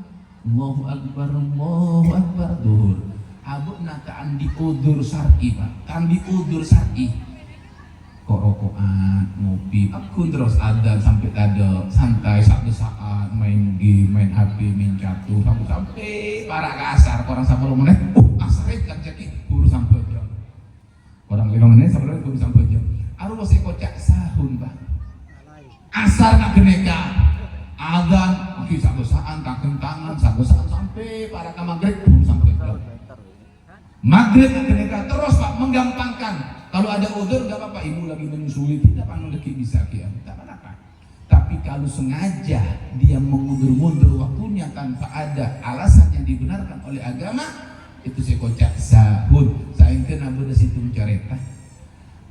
Allahu Akbar duhur abukna kaan di udur syar'i Pak, kaan di udur syar'i kok rokokan, ngopi, aku terus ada sampai ada santai satu saat main game, main HP, main catur sampai para ke asar, orang sampai lo menit, asar itu kan jadi buru sampai jam, orang 5 menit sampai buru sampai jam, aru masih kocak sahun Pak, asar nak keneka, adan, mungkin satu saat tangan tangan, satu saat sampai para ke maghrib buru sampai jam, maghrib nak keneka terus Pak menggampangkan. Kalau ada udur gak apa-apa, ibu lagi menyusui, tidak pandeki bisa kiam, tak apa-apa. Tapi kalau sengaja dia mengundur-mundur waktunya tanpa ada alasan yang dibenarkan oleh agama, itu saya kocak sahud. Saya kena beda situ careta.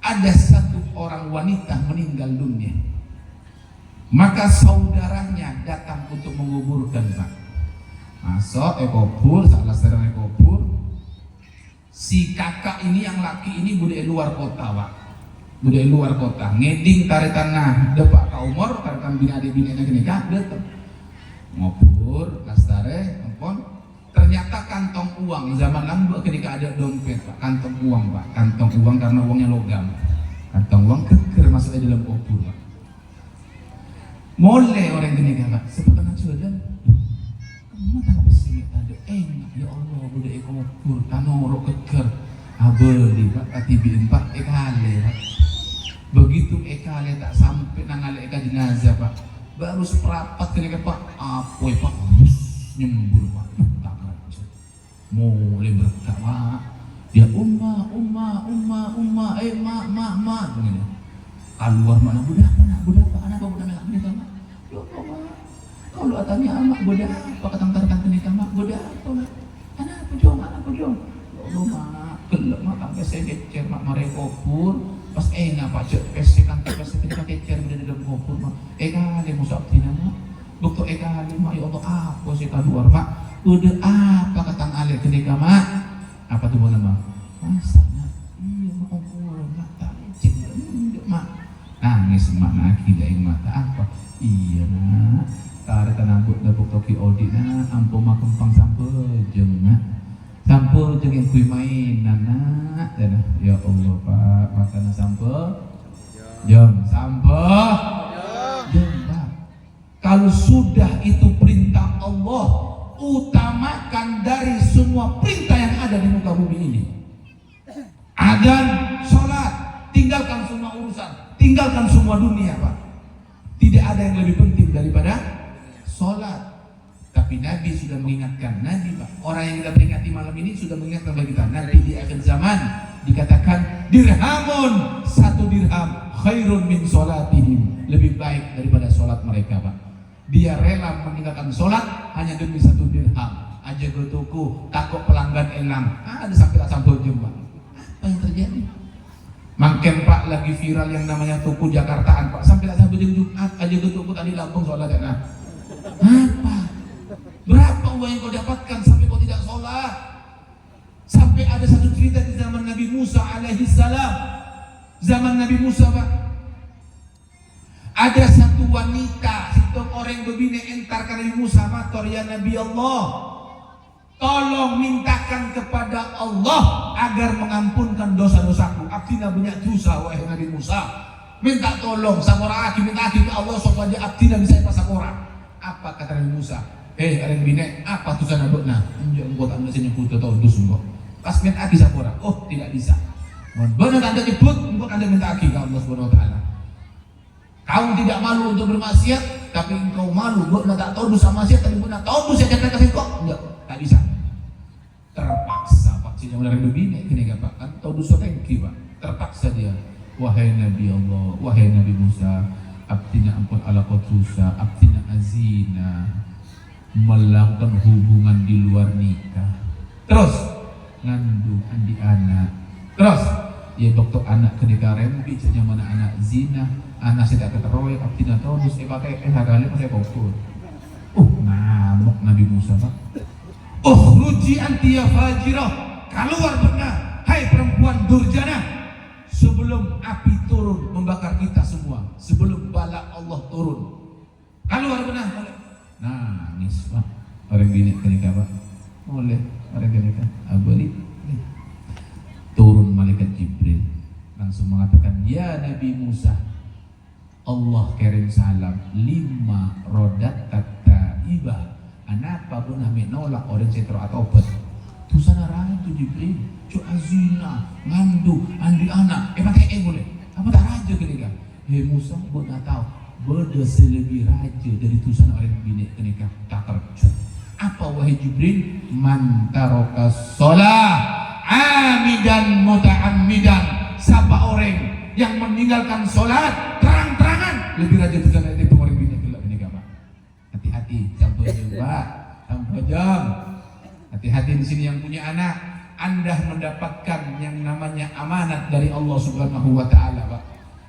Ada satu orang wanita meninggal dunia, maka saudaranya datang untuk menguburkan Pak. Masuk ekobur, salah serang ekobur. Si kakak ini yang laki ini budaya luar kota Pak, budaya luar kota ngeding tarik tanah depak ka umur tarik bina adik bina nikah datang ngopur lastare ampun ternyata kantong uang zaman lalu ketika ada dompet Pak, kantong uang Pak, kantong uang karena uangnya logam, kantong uang keker masuk di dalam opur Pak. Mulai orang nikah Pak sepetengah sudah kamu tak bersih ada enak ya Allah udah ekor tanoro keker abeli Pak katibiin Pak ekale Pak begitu ekale tak sampai nangale eka jenazah Pak baru seperapat kena Pak apa Pak nyembur Pak tak baca mulai berkata Pak dia umma ma begini keluar mana budak Pak anak budak melak menikah Pak ya Allah kalau atanya amak budak apa ketang-tarkan kenikah mak budak apa mak anak pujong ya Allah mak gelap mak tak saya kecer mak mare kopur pas ngapa cek pesi kan pesi ketika kecer udah di dalam kopur mak kali musak tina mak dokter kali mak ya Allah apa sih keluar mak udah apa ketang alir kenikah mak apa tuh nama masaknya iya mak kopur mak tak cek mak nangis mak akidah yang mata apa iya nak tarik tanabuk dapuk toki audit na ampo makempang sampai jeng sampai jeng yang kui main nana ya Allah Pak makanya sampai jam sampai jam Pak kalau sudah itu perintah Allah utamakan dari semua perintah yang ada di muka bumi ini adzan sholat tinggalkan semua urusan tinggalkan semua dunia Pak tidak ada yang lebih penting daripada sholat. Tapi Nabi sudah mengingatkan, Nabi Pak, orang yang kita peringati malam ini sudah mengingatkan bagi kita. Nanti di akhir zaman dikatakan dirhamun, 1 dirham khairun min sholatihim, lebih baik daripada sholat mereka Pak. Dia rela meninggalkan sholat hanya demi 1 dirham. Aja ke toko takut pelanggan elang, ada sampai jam Pak. Apa yang terjadi? Makin Pak lagi viral yang namanya toko Jakartaan Pak, sampai jam Jumat aja ke toko tadi Lampung sholat ya. Apa? Berapa uang yang kau dapatkan sampai kau tidak sholat? Sampai ada satu cerita di zaman Nabi Musa alaihi salam. Zaman Nabi Musa Pak, ada satu wanita, satu orang berbina entar ke Nabi Musa, matur ya Nabi Allah, tolong mintakan kepada Allah agar mengampunkan dosa-dosaku. Abdina banyak dosa wahai Nabi Musa. Minta tolong samora aki minta aki ke Allah supaya abdina bisa pas samora. Apa kata Nabi Musa? Orang bine, apa tuh sana dokna? Enggak, engkau tak bisa nyebut atau dus engkau. Pas minta aki sapora, oh tidak bisa. Benar anda nyebut, engkau anda minta aki ke Allah Subhanahu Wa Taala. Kau tidak malu untuk bermaksiat, tapi engkau malu, engkau tak tahu dosa maksiat, tapi engkau tahu dosa yang kasih kau, enggak, tak bisa. Terpaksa Pak, si yang orang bine, kini gak Pak, kan tahu dosa tengki Pak. Terpaksa dia, wahai Nabi Allah, wahai Nabi Musa, abdina ampun ala kotusa, abdina azina, melakukan hubungan di luar nikah, terus ngandung andi anak, terus ya dokter anak ketika rembi saja mana anak zina, anak tidak keteroy, abdina tonus, pakai harganya pakai kotor. Ngamuk Nabi Musa Pak. Ruji antiya fajirah, keluar benar, hai perempuan durjana, sebelum api turun membakar kita semua sebelum bala Allah turun. Kalau ada benar boleh. Nangis Pak. Orang bini kenika Pak. Boleh. Orang kenika. Boleh. Turun malaikat Jibril langsung mengatakan, ya Nabi Musa, Allah kirim salam 5 rodat taibah. Anapa pun kami nolak orang setro atau obat. Tu sana raja Jibril, cu azina, ngandu, andi anak. Pakai boleh. Apa tak raja kenika? Hei Musa, buat tak tahu. Beda selebih raja dari tu sana orang bini kenika tak terkejut. Apa wahai Jibril? Man taraka shalah amidan muta'ammidan. Siapa orang yang meninggalkan sholat terang-terangan lebih raja tu sana itu orang bini kenika Pak. Hati-hati, campur juga, campur jam. Hati-hati di sini yang punya anak, Anda mendapatkan yang namanya amanat dari Allah Subhanahu wa taala, Pak.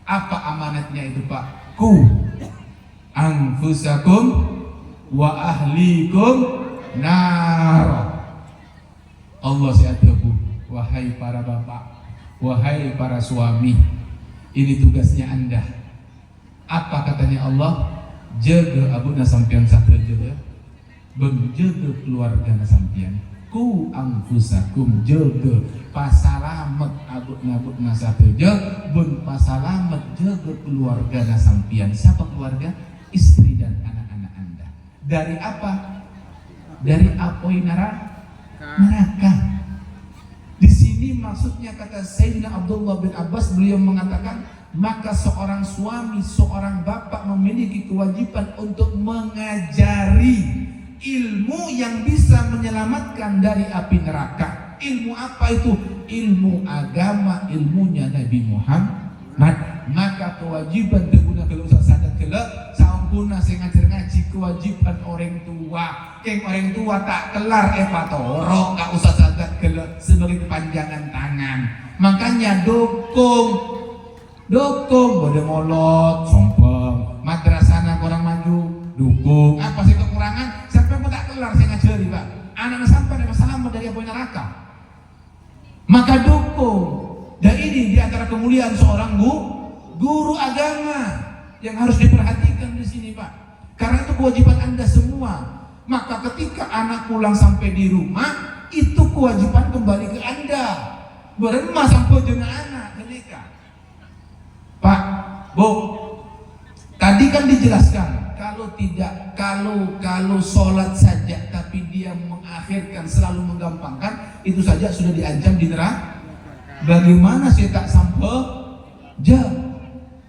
Apa amanatnya itu, Pak? Ku anfusakum wa ahlikum nar. Allah siatabu, wahai para bapak, wahai para suami, ini tugasnya Anda. Apa katanya Allah? Jaga abuna sampean satu jaga, menjaga keluarga sampean. Ku anfusakum, jaga pasalamet abuna satu jaga, ben pasalamet jaga keluarga sampean. Siapa keluarga? Istri dan anak-anak Anda. Dari apa? Dari apoi neraka. Di sini maksudnya kata Sayyidina Abdullah bin Abbas, beliau mengatakan, maka seorang suami, seorang bapak memiliki kewajiban untuk mengajari ilmu yang bisa menyelamatkan dari api neraka. Ilmu apa itu? Ilmu agama, ilmunya Nabi Muhammad. Maka kewajiban teguna kalau usah sadar kelak sampuna sing ngaji kewajiban orang tua. Keng orang tua tak kelar patoro, gak usah sadar kelak sebagai kepanjangan tangan. Makanya dukung pada molot, sombong, madrasana kurang maju, dukung. Apa sih kekurangan? Sampai pun tak kelar saya ngajari Pak. Anak sampai ada masalah dari api neraka. Maka dukung. Dan ini diantara kemuliaan seorang guru agama yang harus diperhatikan di sini Pak. Karena itu kewajiban Anda semua. Maka ketika anak pulang sampai di rumah, itu kewajiban kembali ke Anda. Beremah sampai dengan anak ketika. Pak, Bu, tadi kan dijelaskan kalau sholat saja tapi dia mengakhirkan selalu menggampangkan, itu saja sudah diancam di neraka. Bagaimana saya tak sampai jam?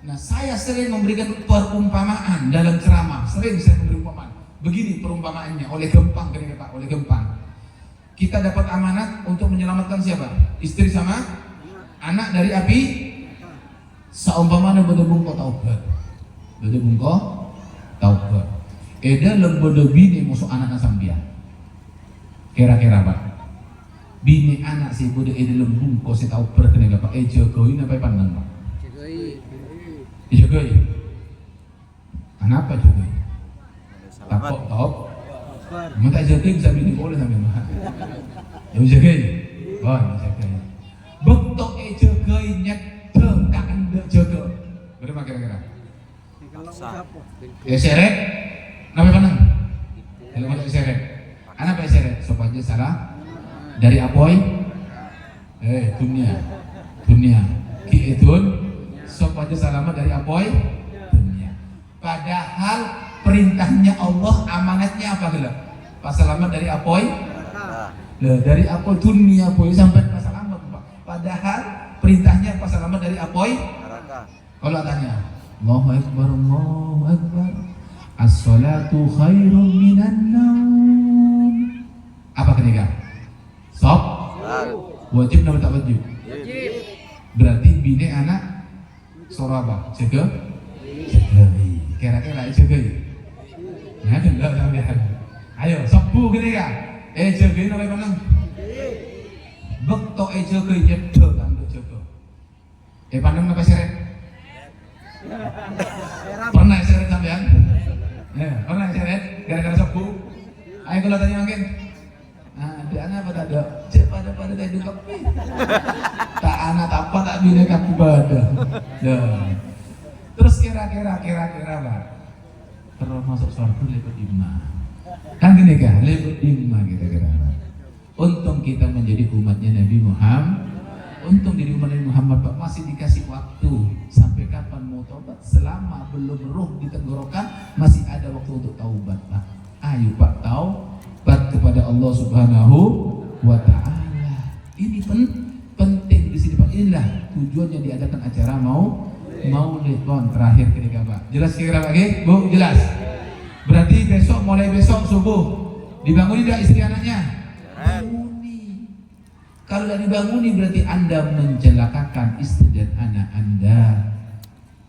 Nah, saya sering memberikan perumpamaan dalam ceramah. Sering saya memberi perumpamaan. Begini perumpamaannya, oleh gempang kan Pak, oleh gempang. Kita dapat amanat untuk menyelamatkan siapa? Istri sama anak dari api. Saumpamana beda bungko taubat. Beda bungko taubat. Eda lembodo bini musuh anak sambian. Kira-kira Pak. Bini anak si beda eda lembungko si taubat kena Pak. Jogoin apa pandang Pak? Jogoin. Kenapa jogoin? Takut top. Minta jogoin bisa bini boleh sampai Pak. Ya jogoin. Oh, jogoin. Bektok jogoin nyet tak anda jaga. Berapa kira-kira? Ya seret. Nama panang? Kalau masuk seret. Anak apa seret? Sopannya salah. Dari apoy? Dunia. Kietun. Sopannya salamat dari apoy? Dunia. Padahal perintahnya Allah, amanatnya apa gelap? Pasalamat dari apoy? Dari apoy dunia apoy sampai pasalamat Pak. Padahal perintahnya pas selamat dari apoy neraka. Kalau tanya, Allahu Akbar, Allahu Akbar, as-salatu khairun minan naum. Apa ketika? Stop. Wajib atau tak wajib? Wajib. Berarti bini anak suara apa? Jaga. Kira-kira jaga. Nah, enggak sampean. Ayo, sepuh ketika. Jagain apa panang? Bekto jaga nyedot kan jaga. Pandang apa seret? Pernah seret sampean? Pernah seret? Gara-gara sepuh? Ayo kalau tanya mungkin. Ada anak apa tak ada? Cek pada tak hidup. Tak anak apa tak bila kaki badan. Terus kira-kira Pak, terus masuk surga lewat imam. Kan gini kan, lewat imam kira-kira. Untung kita menjadi umatnya Nabi Muhammad. Untung jadi umat Nabi Muhammad Pak, masih dikasih waktu sampai kapan mau taubat. Selama belum ruh di tenggorokan masih ada waktu untuk taubat Pak. Ayo Pak, taubat kepada Allah Subhanahu wa Ta'ala. Ini penting di sini Pak. Inilah tujuannya diadakan acara Maulid terakhir ketika Pak. Jelas kira lagi Bu? Jelas. Berarti mulai besok subuh dibanguni tidak istri anaknya? Banguni. Kalau tidak dibanguni berarti Anda mencelakakan istri dan anak Anda.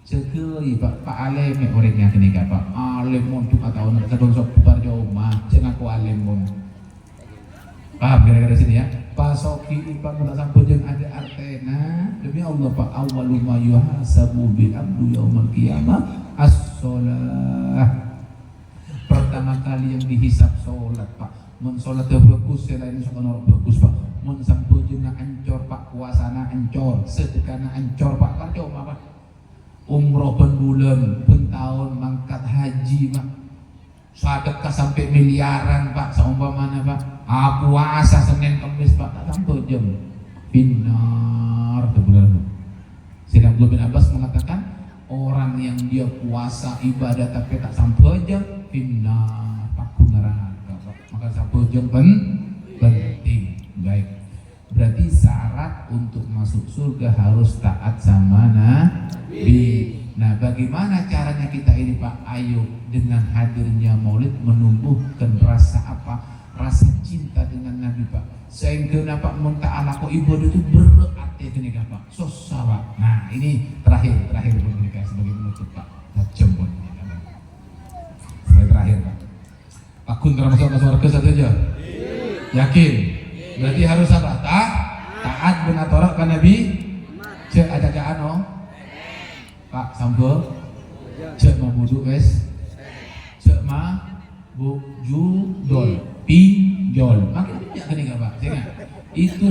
Cekei Pak Alem orangnya kenika Pak. Alem untuk atau nak kadang sok putar jauh mah, jangan aku Alem mon. Paham kira-kira sini ya? Pak Soki Pak mulai sampai jeung ada artena. Demi Allah Pak, awwalu ma yuhasabu bil abdu yaumil qiyamah as-shalah. Pertama kali yang dihisap sholat Pak. Mun sholat bagus selain sholat bagus Pak. Mun sampai jeung ancor Pak, puasana ancor, sedekahna ancor Pak. Kan coba Pak. Umroh bulan, tahun mangkat haji Pak. Sedekah sampai miliaran Pak, seumpamana Pak. Puasa Senin Kamis Pak, tak sampai jam. Binar bulan. Sayyidina Abdullah bin Abbas mengatakan orang yang dia puasa ibadah tapi tak sampai jam, binar paku neraka Pak. Maka sampai jam penting. Baik. Berarti syarat untuk masuk surga harus taat sama Nabi. Nah, bagaimana caranya kita ini Pak? Ayo dengan hadirnya Maulid menumbuhkan rasa apa? Rasa cinta dengan Nabi Pak. Sehingga Pak menta'ala kok ibadah itu berarti kenika Pak. Susah Pak. Nah, ini terakhir kenika sebagai penutup Pak. Tajam pun. Sebagai terakhir Pak. Pak Kun termasuk ke surga satu aja. Yakin? Berarti harus apa? Taat benar torak kan Nabi. Cek ada ano Pak Sambo. Cek mau budu guys. Cek ma bujudol pinjol. Makin banyak kan enggak Pak? Itu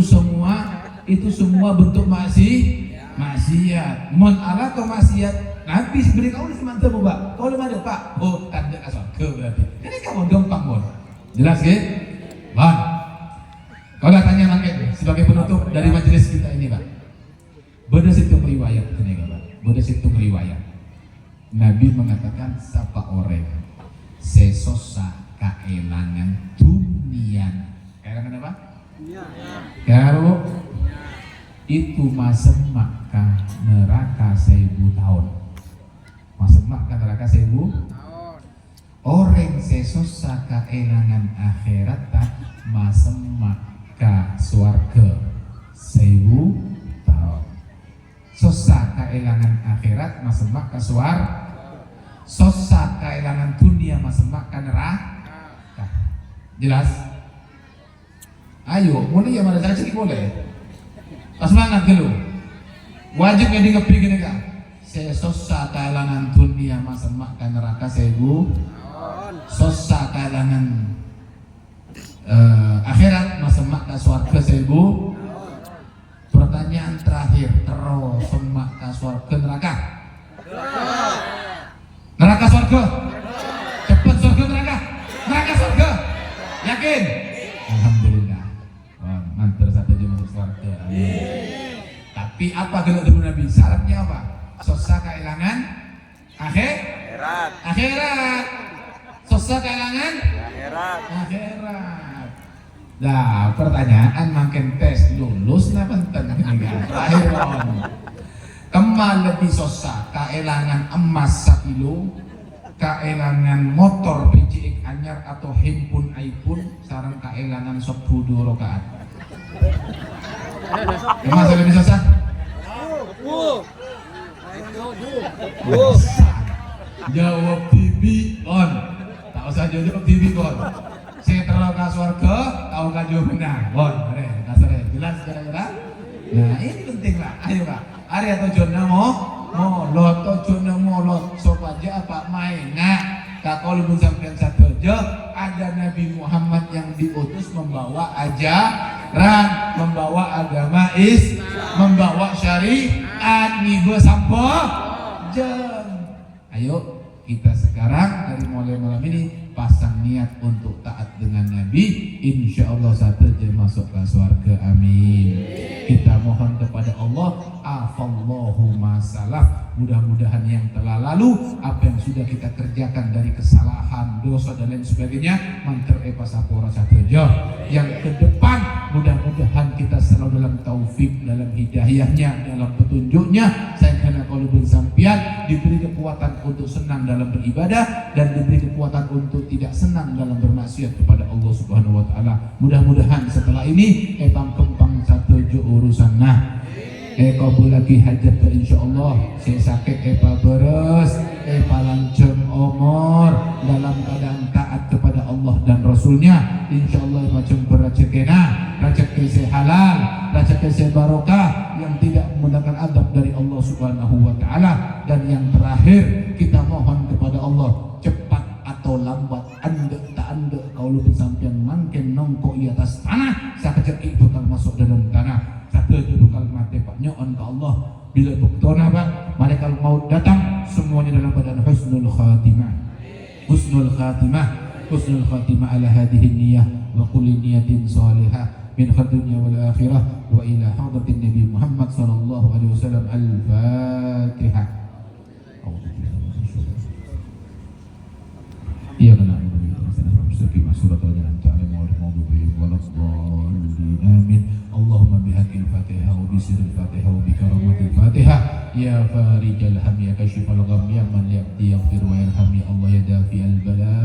semua bentuk maksiat. Mon ala ke maksiat. Nabi beri kau di mana tu Pak? Kau di mana Pak? Oh tanda kasar ke berarti. Ini kamu gampang bon. Jelas ke? Bang. Kalau tanya langit sebagai penutup dari majelis kita ini Pak. Berdasarkan riwayat ini Pak. Berdasarkan riwayat. Nabi mengatakan sapa orang sesosa kaelangan dunia. Kaelangan apa? Karo itu masemak ka neraka 1000 tahun. Masemak ka neraka 1000 tahun. Orang sesosa kaelangan akhirat tak masemak ka swarga 1000 tahun. Sosa kaelangan akhirat masemak ka swarga. Sosa kaelangan dunia masemak ka neraka. Jelas? Ayo, mulai ya mana saja boleh. Pas semangat dulu. Wajib yang dingepi gini kan. Sosa kaelangan dunia masemak ka neraka 1000. Sosa kaelangan akhirat masemak ka swarga 1000. Pertanyaan terakhir, terus semak ka swarga neraka? Neraka swarga? Cepat swarga neraka? Neraka swarga? Yakin? Alhamdulillah. Wah, mantar satu aja masuk swarga. Tapi apa gelar dulu Nabi? Syaratnya apa? Sosa kehilangan akhirat. Sosa kehilangan akhirat. Nah, pertanyaan makin tes lulus lah penting terakhir kemal lebih sosa keelangan emas 1 kilo, keelangan motor PCX anyar atau handphone iPhone sarang keelangan 10 rakaat. Emas lebih sosa? Jawab TV on. Tak usah jawab TV on. Saya terlalu ke surga, tahu kan jawabannya. Bon, kasar jelas kira-kira. Nah ini penting Pak. Ayo Pak. Ari atau jona molot, jona molot. Sopaja apa main. Nah, kalau belum sampai satu aja, ada Nabi Muhammad yang diutus membawa ajaran, membawa agama Islam, membawa syariat, nibe sampo jeng. Ayo kita sekarang dari mulai malam ini pasang niat untuk taat dengan Nabi, insya Allah satu je masuk ke surga, amin. Kita mohon kepada Allah, afallahu masalaf, mudah-mudahan yang telah lalu, apa yang sudah kita kerjakan dari kesalahan, dosa dan lain sebagainya, manter pasapora satu je. Yang ke depan, mudah-mudahan kita selalu dalam taufik, dalam hidayahnya, dalam petunjuknya. Saya kena kalau bersampian diberi kekuatan untuk senang dalam beribadah dan diberi kekuatan untuk tidak senang dalam bermaksiat kepada Allah Subhanahu wa taala. Mudah-mudahan setelah ini kempang satu ju urusan nah. Kabul lagi hajat insyaallah. Saya sakit beres, lanceng umur dalam keadaan taat kepada Allah dan Rasulnya. Insyaallah macam berrezekina, rezeki saya halal, rezeki saya barokah yang tidak menggunakan adab dari Allah Subhanahu wa taala. Dan yang terakhir kita mohon kepada Allah, cepat atau lambat, andek tak andek kau lu sampean mangken nongko di atas tanah, sakejeki bakal masuk dalam tanah. Satu bakal mati Pak nyoon ke Allah. Bila buktona Pak, malaikat maut datang, semuanya dalam badan husnul khatimah. Husnul khatimah, husnul khatimah ala hadhihi niyyah wa kulli niyatin salihah min dunya wal akhirah wa ila hadratin Nabi Muhammad sallallahu alaihi wasallam. Al-Fatihah. Iya benar. Surat Al-Jalan ta'ala ma'al-ma'dubi wal-dhalin amin. Allahumma bihaqil Fatihah wa bisiril Fatihah wa bikaramatil Fatihah ya farijal ham ya kashifal gham ya man yaqdi yaghfir wa yarham ya Allah ya dafi'al bala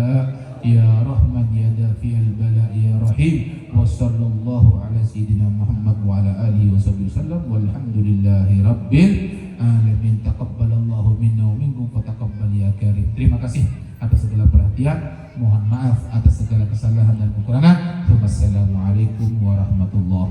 ya rahman ya dafi'al bala ya rahim. Wa sallallahu ala sayyidina Muhammad wa ala alihi wa sahbihi wasallam walhamdulillahi rabbil alamin. Taqabbalallahu minna wa minkum wa taqabbal ya karim. Terima kasih atas segala perhatian, mohon maaf atas segala kesalahan dan kekurangan. Wassalamualaikum warahmatullahi